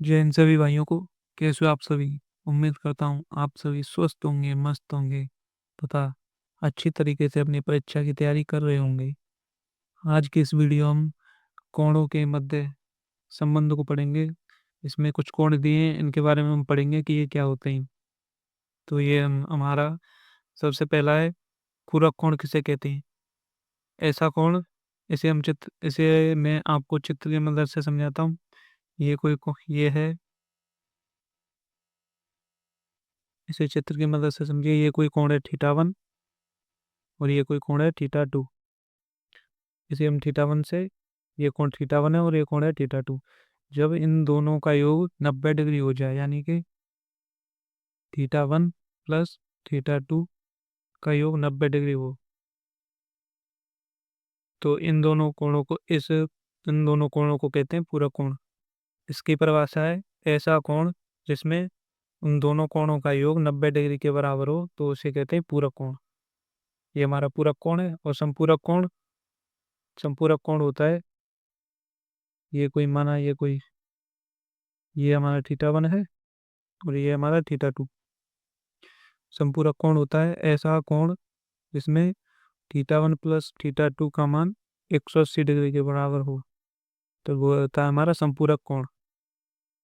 जय हिंद सभी भाइयों को। कैसे हो आप सभी? उम्मीद करता हूँ आप सभी स्वस्थ होंगे, मस्त होंगे तथा अच्छी तरीके से अपनी परीक्षा की तैयारी कर रहे होंगे। आज की इस वीडियो हम कोणों के मध्य संबंध को पढ़ेंगे। इसमें कुछ कोण दिए हैं, इनके बारे में हम पढ़ेंगे कि ये क्या होते हैं। तो ये हमारा सबसे पहला है, पूरक कोण किसे कहते हैं। ऐसा कोण, इसे मैं आपको चित्र की मदद से समझाता हूँ। ये है, इसे चित्र की मदद से समझिए। ये कोई कोण है थीटा 1 और ये कोई कोण है थीटा 2। इसे हम थीटा 1 से, ये कोण थीटा 1 है और ये कोण है थीटा 2। जब इन दोनों का योग 90 डिग्री हो जाए, यानी कि थीटा 1 प्लस थीटा 2 का योग 90 डिग्री हो, तो इन दोनों कोणों को कहते हैं पूरक कोण। इसकी परिभाषा है, ऐसा कोण जिसमें उन दोनों कोणों का योग 90 डिग्री के बराबर हो तो उसे कहते हैं पूरक कोण। ये हमारा पूरक कोण है। और संपूरक कोण होता है, ये हमारा थीटा 1 है और ये हमारा थीटा 2। संपूरक कोण होता है ऐसा कोण जिसमें थीटा 1 प्लस थीटा 2 का मान 180 डिग्री के बराबर हो, तो वो होता है हमारा संपूरक कोण।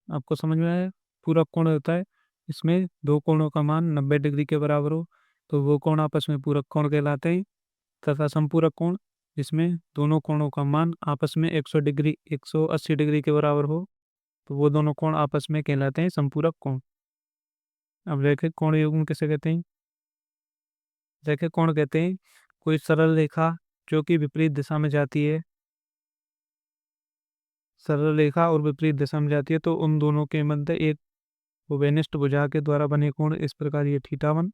आपको समझ में आया? पूरक कोण होता है इसमें दो कोणों का मान 90 डिग्री के बराबर हो, तो वो कोण आपस में पूरक कोण कहलाते हैं। तथा संपूरक कोण जिसमें दोनों कोणों का मान आपस में 180 डिग्री के बराबर हो, तो वो दोनों कोण आपस में कहलाते हैं संपूरक कोण। अब रैखिक कोण युग्म किसे कहते हैं? रैखिक कोण कहते हैं कोई सरल रेखा जो कि विपरीत दिशा में जाती है, सरल रेखा और विपरीत दिशा में जाती है, तो उन दोनों के मध्य एक वेनिष्ठ भुजा के द्वारा बने कोण। इस प्रकार ये थीटा 1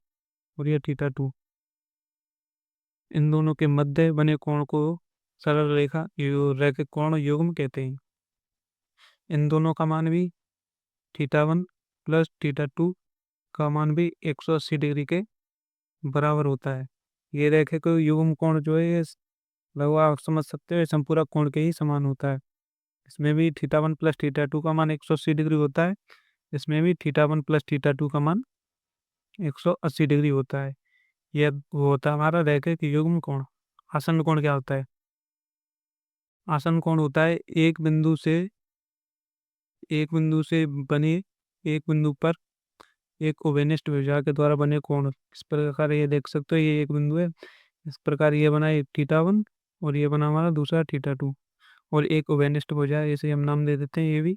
और ये थीटा 2, इन दोनों के मध्य बने कोण को सरल रेखा रैखिक कोण युग्म कहते हैं। इन दोनों का मान भी थीटा 1 प्लस थीटा 2 का मान भी 180 डिग्री के बराबर होता है। ये रैखिक युग्म कोण जो है, ये लगभग आप समझ सकते हो ये संपूरक कोण के ही समान होता है। इसमें भी थीटा 1 प्लस थीटा 2 का मान 180 डिग्री होता है। इसमें भी थीटा 1 प्लस थीटा 2 का मान 180 डिग्री होता है। यह वो होता है हमारा रैखिक युग्म कोण। आसन्न कोण क्या होता है? आसन्न कोण होता है एक बिंदु से बने, एक बिंदु पर एक ओवेनिष्ट भुजा के द्वारा बने कोण। इस प्रकार ये देख सकते हो, ये एक बिंदु है। इस प्रकार ये बना एक थीटा 1 और ये बना हमारा दूसरा थीटा 2 और एक ओवेनिष्ट भुजा है, इसे हम नाम दे देते हैं ये भी।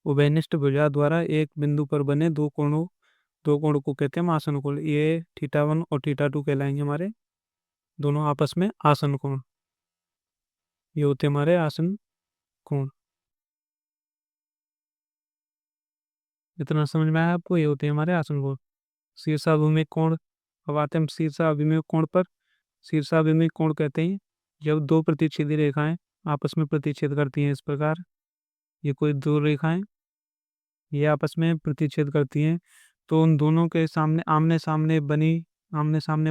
उभयनिष्ठ भुजा द्वारा एक बिंदु पर बने दो कोणों को कहते हैं हम आसन कोण। ये थीटा 1 और थीटा 2 कहलाएंगे हमारे दोनों आपस में आसन कोण। ये होते हमारे आसन कोण। इतना समझ में आया आपको? ये होते हैं हमारे आसन कोण। शीर्षाभिमुख कोण। अब आते हैं हम शीर्षाभिमुख कोण पर। शीर्षाभिमुख कोण कहते हैं जब दो प्रतिच्छेदी रेखाएं आपस में प्रतिच्छेद करती हैं। इस प्रकार ये कोई दो रेखाएं, ये आपस में प्रतिच्छेद करती हैं, तो उन दोनों के सामने आमने सामने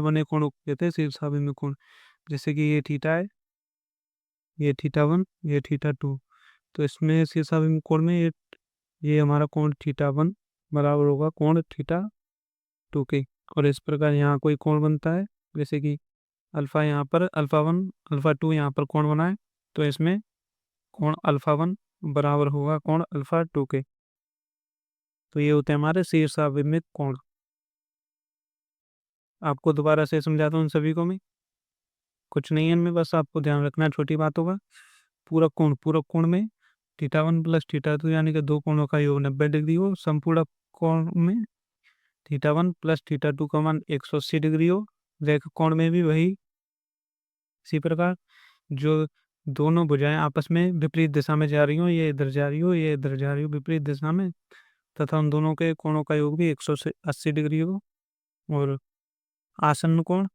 बने कोण को कहते हैं शीर्षाभिमुख कोण। जैसे कि ये थीटा है, ये थीटा 1, ये थीटा 2। तो इसमें शीर्षाभिमुख कोण में ये हमारा कोण थीटा 1 बराबर होगा कोण थीटा 2 के। और इस प्रकार यहाँ कोई कोण बनता है, जैसे कि अल्फा यहाँ पर अल्फा 1 अल्फा 2 यहाँ पर कोण बना है, तो इसमें कोण अल्फा 1 बराबर होगा कोण अल्फा 2 के। तो ये होते हैं हमारे शीर्षाभिमुख कोण। आपको दोबारा से समझाता हूँ इन सभी को मैं। कुछ नहीं है इनमें, बस आपको ध्यान रखना है छोटी बातों का। पूरक कोण में थीटा 1 प्लस थीटा 2 यानी कि दो कोणों का योग 90 डिग्री हो। संपूरक कोण में थीटा 1 प्लस थीटा 2 का मान 180 डिग्री हो। रेखा कोण में भी वही इसी प्रकार, जो दोनों भुजाएं आपस में विपरीत दिशा में जा रही हो, ये इधर जा रही हो, ये इधर जा रही हो विपरीत दिशा में, तथा उन दोनों के कोणों का योग भी 180 डिग्री हो। और आसन्न कोण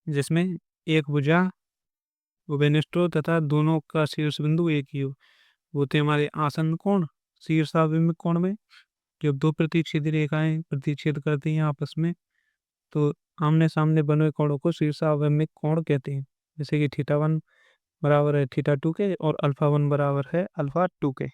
जिसमें एक भुजा उभयनिष्ठ हो तथा दोनों का शीर्ष बिंदु एक ही हो, वो थे हमारे आसन्न कोण। शीर्षाभिमुख कोण में जब दो प्रतिच्छेदी रेखाएं प्रतिच्छेद करती हैं आपस में, तो आमने सामने बने कोणों को शीर्षाभिमुख कोण कहते हैं। जैसे कि थीटा 1 बराबर है थीटा 2 के और अल्फा 1 बराबर है अल्फा 2 के।